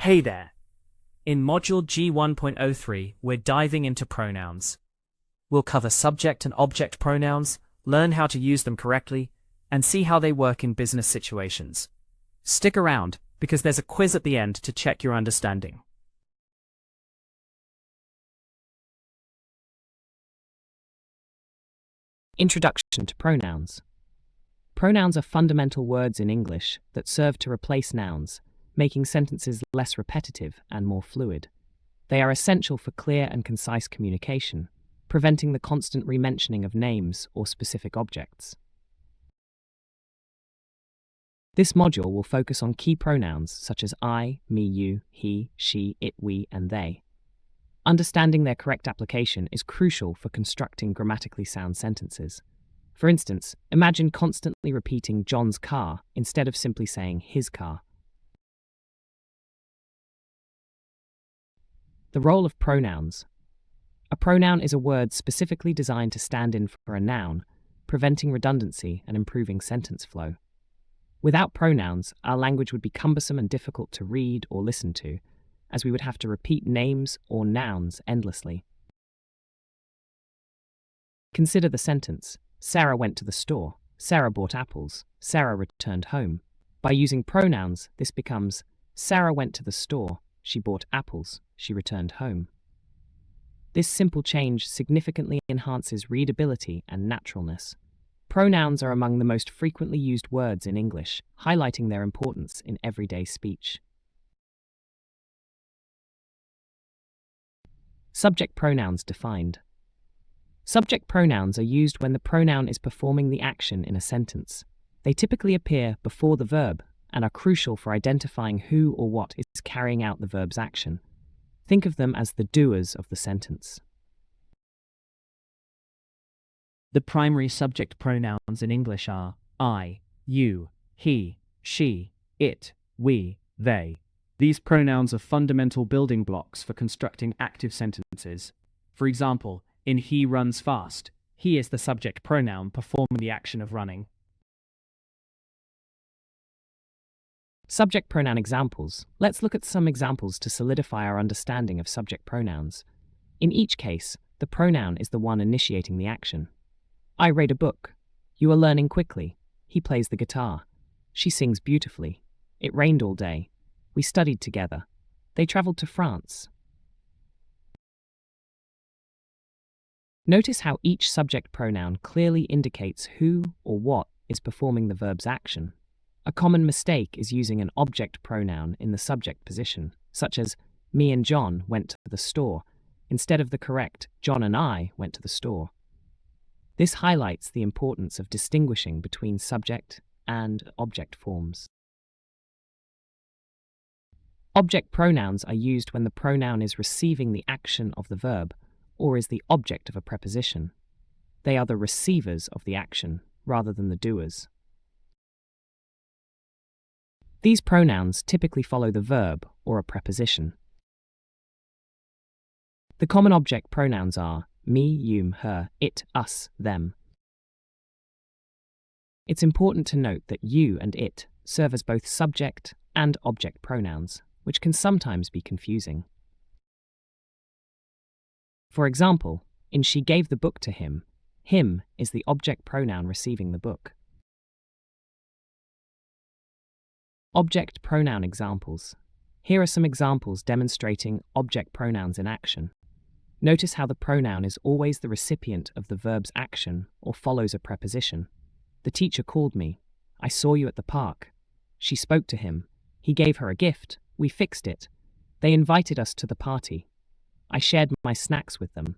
Hey there! In Module G1.03, we're diving into pronouns. We'll cover subject and object pronouns, learn how to use them correctly, and see how they work in business situations. Stick around, because there's a quiz at the end to check your understanding. Introduction to pronouns. Pronouns are fundamental words in English that serve to replace nouns, making sentences less repetitive and more fluid. They are essential for clear and concise communication, preventing the constant rementioning of names or specific objects. This module will focus on key pronouns such as I, me, you, he, she, it, we, and they. Understanding their correct application is crucial for constructing grammatically sound sentences. For instance, imagine constantly repeating John's car instead of simply saying his car. The role of pronouns. A pronoun is a word specifically designed to stand in for a noun, preventing redundancy and improving sentence flow. Without pronouns, our language would be cumbersome and difficult to read or listen to, as we would have to repeat names or nouns endlessly. Consider the sentence, Sarah went to the store, Sarah bought apples, Sarah returned home. By using pronouns, this becomes, Sarah went to the store, she bought apples, she returned home. This simple change significantly enhances readability and naturalness. Pronouns are among the most frequently used words in English, highlighting their importance in everyday speech. Subject pronouns defined. Subject pronouns are used when the pronoun is performing the action in a sentence. They typically appear before the verb and are crucial for identifying who or what is carrying out the verb's action. Think of them as the doers of the sentence. The primary subject pronouns in English are I, you, he, she, it, we, they. These pronouns are fundamental building blocks for constructing active sentences. For example, in he runs fast, he is the subject pronoun performing the action of running. Subject pronoun examples. Let's look at some examples to solidify our understanding of subject pronouns. In each case, the pronoun is the one initiating the action. I read a book. You are learning quickly. He plays the guitar. She sings beautifully. It rained all day. We studied together. They traveled to France. Notice how each subject pronoun clearly indicates who or what is performing the verb's action. A common mistake is using an object pronoun in the subject position, such as, me and John went to the store, instead of the correct, John and I went to the store. This highlights the importance of distinguishing between subject and object forms. Object pronouns are used when the pronoun is receiving the action of the verb or is the object of a preposition. They are the receivers of the action rather than the doers. These pronouns typically follow the verb or a preposition. The common object pronouns are me, you, her, it, us, them. It's important to note that you and it serve as both subject and object pronouns, which can sometimes be confusing. For example, in she gave the book to him is the object pronoun receiving the book. Object pronoun examples. Here are some examples demonstrating object pronouns in action. Notice how the pronoun is always the recipient of the verb's action or follows a preposition. The teacher called me. I saw you at the park. She spoke to him. He gave her a gift. We fixed it. They invited us to the party. I shared my snacks with them.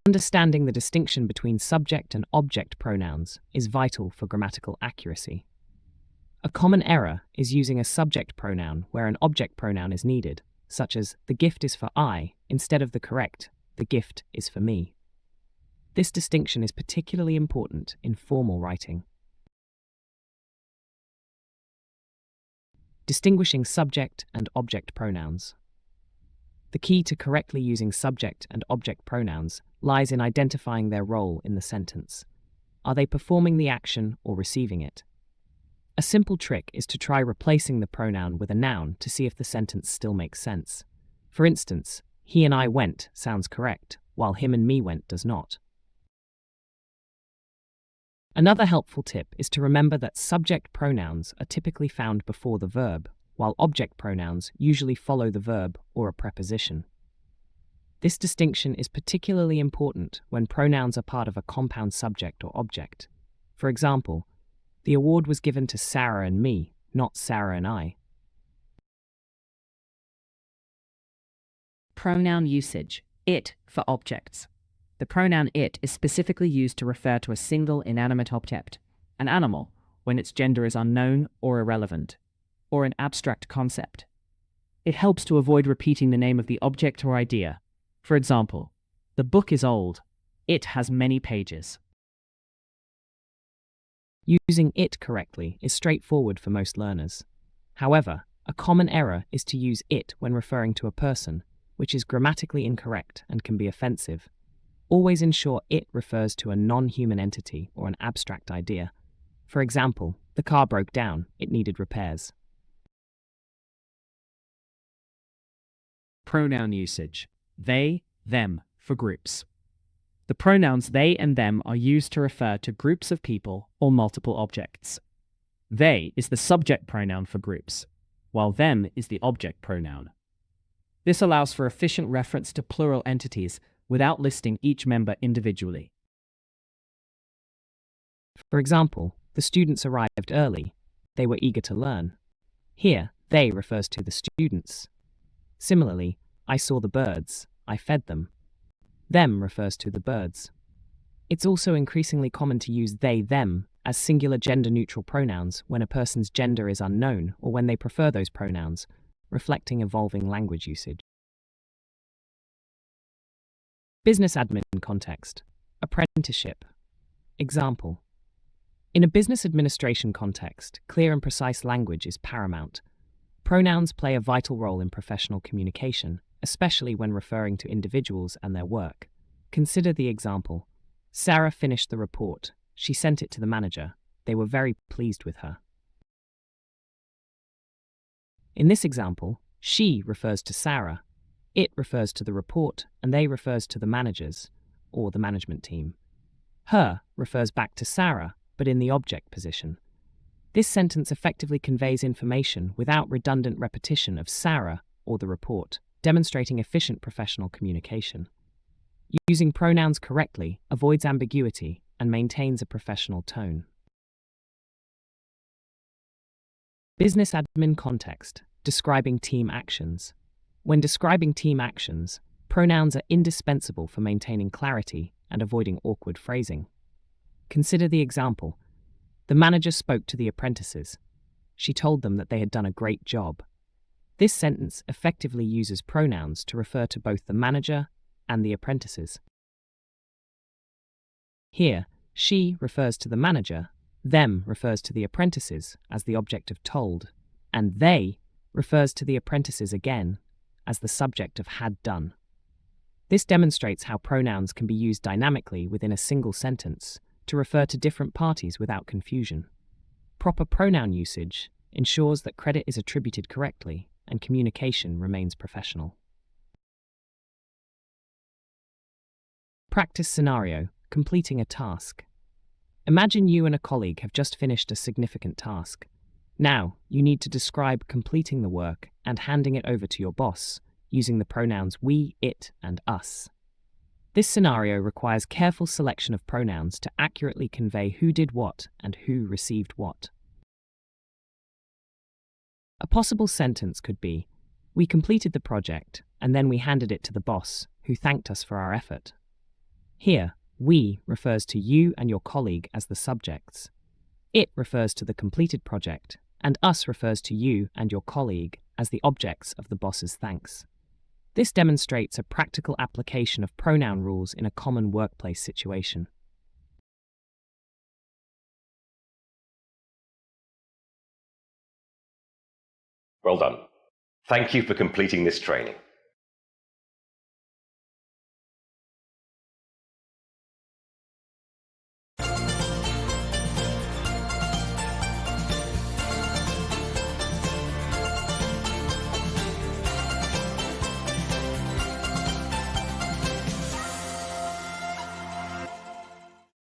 Understanding the distinction between subject and object pronouns is vital for grammatical accuracy. A common error is using a subject pronoun where an object pronoun is needed, such as the gift is for I instead of the correct the gift is for me. This distinction is particularly important in formal writing. Distinguishing subject and object pronouns. The key to correctly using subject and object pronouns lies in identifying their role in the sentence. Are they performing the action or receiving it? A simple trick is to try replacing the pronoun with a noun to see if the sentence still makes sense. For instance, he and I went sounds correct, while him and me went does not. Another helpful tip is to remember that subject pronouns are typically found before the verb, while object pronouns usually follow the verb or a preposition. This distinction is particularly important when pronouns are part of a compound subject or object. For example, the award was given to Sarah and me, not Sarah and I. Pronoun usage. It for objects. The pronoun it is specifically used to refer to a single inanimate object, an animal, when its gender is unknown or irrelevant, or an abstract concept. It helps to avoid repeating the name of the object or idea. For example, the book is old. It has many pages. Using it correctly is straightforward for most learners. However, a common error is to use it when referring to a person, which is grammatically incorrect and can be offensive. Always ensure it refers to a non-human entity or an abstract idea. For example, the car broke down, it needed repairs. Pronoun usage. They, them for groups. The pronouns they and them are used to refer to groups of people or multiple objects. They is the subject pronoun for groups, while them is the object pronoun. This allows for efficient reference to plural entities without listing each member individually. For example, the students arrived early. They were eager to learn. Here, they refers to the students. Similarly, I saw the birds. I fed them. Them refers to the birds. It's also increasingly common to use they, them as singular gender-neutral pronouns when a person's gender is unknown or when they prefer those pronouns, reflecting evolving language usage. Business admin context. Apprenticeship. Example. In a business administration context, clear and precise language is paramount. Pronouns play a vital role in professional communication, especially when referring to individuals and their work. Consider the example. Sarah finished the report. She sent it to the manager. They were very pleased with her. In this example, she refers to Sarah, it refers to the report, and they refers to the managers, or the management team. Her refers back to Sarah, but in the object position. This sentence effectively conveys information without redundant repetition of Sarah or the report, demonstrating efficient professional communication. Using pronouns correctly avoids ambiguity and maintains a professional tone. Business admin context. Describing team actions. When describing team actions, pronouns are indispensable for maintaining clarity and avoiding awkward phrasing. Consider the example. The manager spoke to the apprentices. She told them that they had done a great job. This sentence effectively uses pronouns to refer to both the manager and the apprentices. Here, she refers to the manager, them refers to the apprentices as the object of told, and they refers to the apprentices again as the subject of had done. This demonstrates how pronouns can be used dynamically within a single sentence to refer to different parties without confusion. Proper pronoun usage ensures that credit is attributed correctly and communication remains professional. Practice scenario. Completing a task. Imagine you and a colleague have just finished a significant task. Now, you need to describe completing the work and handing it over to your boss using the pronouns we, it, and us. This scenario requires careful selection of pronouns to accurately convey who did what and who received what. A possible sentence could be, we completed the project and then we handed it to the boss, who thanked us for our effort. Here, we refers to you and your colleague as the subjects. It refers to the completed project, and us refers to you and your colleague as the objects of the boss's thanks. This demonstrates a practical application of pronoun rules in a common workplace situation. Well done. Thank you for completing this training.